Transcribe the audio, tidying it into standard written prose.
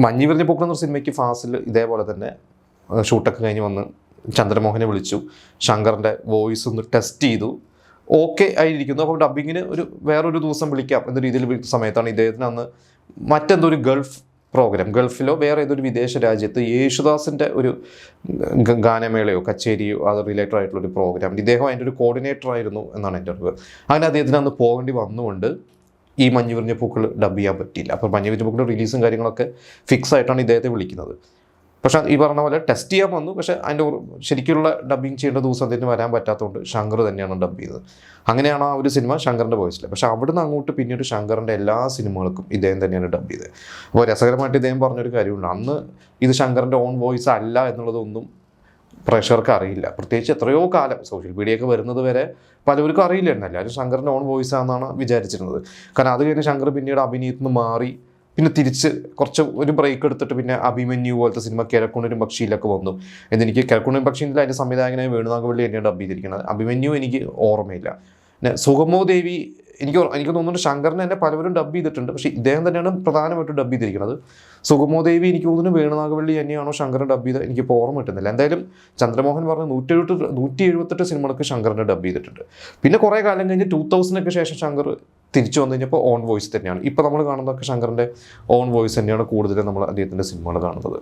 മഞ്ഞ് വിരിഞ്ഞ പൂക്കൾ എന്നൊരു സിനിമയ്ക്ക് ഫാസിൽ ഇതേപോലെ തന്നെ ഷൂട്ടൊക്കെ കഴിഞ്ഞ് വന്ന് ചന്ദ്രമോഹനെ വിളിച്ചു, ശങ്കറിൻ്റെ വോയിസ് ഒന്ന് ടെസ്റ്റ് ചെയ്തു, ഓക്കെ ആയിരിക്കുന്നു. അപ്പോൾ ഡബ്ബിങ്ങിന് വേറൊരു ദിവസം വിളിക്കാം എന്ന രീതിയിൽ വിളിക്കുന്ന സമയത്താണ് ഇദ്ദേഹത്തിന് അന്ന് മറ്റെന്തോ ഒരു ഗൾഫിലോ വേറെ ഏതൊരു വിദേശ രാജ്യത്ത് യേശുദാസിൻ്റെ ഒരു ഗാനമേളയോ കച്ചേരിയോ അത് റിലേറ്റഡ് ആയിട്ടുള്ളൊരു പ്രോഗ്രാം, ഇദ്ദേഹം അതിൻ്റെ ഒരു കോർഡിനേറ്റർ ആയിരുന്നു എന്നാണ് എൻ്റെ അറിവ്. അങ്ങനെ അദ്ദേഹത്തിന് അന്ന് പോകേണ്ടി വന്നുകൊണ്ട് ഈ മഞ്ഞ് വിരിഞ്ഞ പൂക്കൾ ഡബ് ചെയ്യാൻ പറ്റിയില്ല. അപ്പോൾ മഞ്ഞ് വിരിഞ്ഞ പൂക്കളുടെ റിലീസും കാര്യങ്ങളൊക്കെ ഫിക്സ് ആയിട്ടാണ് ഇദ്ദേഹത്തെ വിളിക്കുന്നത്. പക്ഷേ ഈ പറഞ്ഞ പോലെ ടെസ്റ്റ് ചെയ്യാൻ വന്നു. പക്ഷേ അതിൻ്റെ ശരിക്കുള്ള ഡബ്ബിങ് ചെയ്യേണ്ട ദിവസം അദ്ദേഹത്തിന് വരാൻ പറ്റാത്തതുകൊണ്ട് ശങ്കർ തന്നെയാണ് ഡബ് ചെയ്തത്. അങ്ങനെയാണ് ആ ഒരു സിനിമ ശങ്കറിൻ്റെ വോയിസിൽ. പക്ഷേ അവിടുന്ന് അങ്ങോട്ട് പിന്നീട് ശങ്കറിൻ്റെ എല്ലാ സിനിമകൾക്കും ഇദ്ദേഹം തന്നെയാണ് ഡബ് ചെയ്തത്. അപ്പോൾ രസകരമായിട്ട് ഇദ്ദേഹം പറഞ്ഞൊരു കാര്യമുണ്ട്, അന്ന് ഇത് ശങ്കറിൻ്റെ ഓൺ വോയിസ് അല്ല എന്നുള്ളതൊന്നും പ്രേക്ഷകർക്ക് അറിയില്ല. പ്രത്യേകിച്ച് എത്രയോ കാലം സോഷ്യൽ മീഡിയയൊക്കെ വരുന്നത് വരെ പലവർക്കും അറിയില്ലായിരുന്നു. എല്ലാവരും ശങ്കറിൻ്റെ ഓൺ വോയിസ് ആണെന്നാണ് വിചാരിച്ചിരുന്നത്. കാരണം അത് കഴിഞ്ഞ് ശങ്കർ പിന്നീട് അഭിനയത്തിൽ നിന്ന് മാറി പിന്നെ തിരിച്ച് ഒരു ബ്രേക്ക് എടുത്തിട്ട് പിന്നെ അഭിമന്യു പോലത്തെ സിനിമ കിഴക്കുണരും പക്ഷിയിലൊക്കെ വന്നു. എന്നെനിക്ക് കിഴക്കുണരും പക്ഷിയിൽ അതിൻ്റെ സംവിധായകനായ വേണുനാഗവള്ളി തന്നെയാണ് ഡബ് ചെയ്തിരിക്കുന്നത്. അഭിമന്യു എനിക്ക് ഓർമ്മയില്ല. പിന്നെ സുഗമോ ദേവി എനിക്ക് തോന്നുന്നു ശങ്കറിനെ തന്നെ പലവരും ഡബ് ചെയ്തിട്ടുണ്ട്, പക്ഷേ ഇദ്ദേഹം തന്നെയാണ് പ്രധാനമായിട്ടും ഡബ് ചെയ്തിരിക്കുന്നത്. സുഗമോ ദേവി എനിക്ക് തോന്നുന്നു വേണുനാഗവള്ളി തന്നെയാണോ ശങ്കറിനെ ഡബ് ചെയ്ത് എനിക്കിപ്പോൾ ഓർമ്മ കിട്ടുന്നില്ല. എന്തായാലും ചന്ദ്രമോഹൻ പറഞ്ഞ 178 സിനിമകൾക്ക് ശങ്കറിനെ ഡബ് ചെയ്തിട്ടുണ്ട്. പിന്നെ കുറേ കാലം കഴിഞ്ഞ് 2000 ശേഷം ശങ്കർ തിരിച്ചു വന്നു കഴിഞ്ഞപ്പോൾ ഓൺ വോയിസ് തന്നെയാണ്. ഇപ്പോൾ നമ്മൾ കാണുന്നതൊക്കെ ശങ്കറിൻ്റെ ഓൺ വോയിസ് തന്നെയാണ് കൂടുതലും നമ്മൾ അദ്ദേഹത്തിൻ്റെ സിനിമകൾ കാണുന്നത്.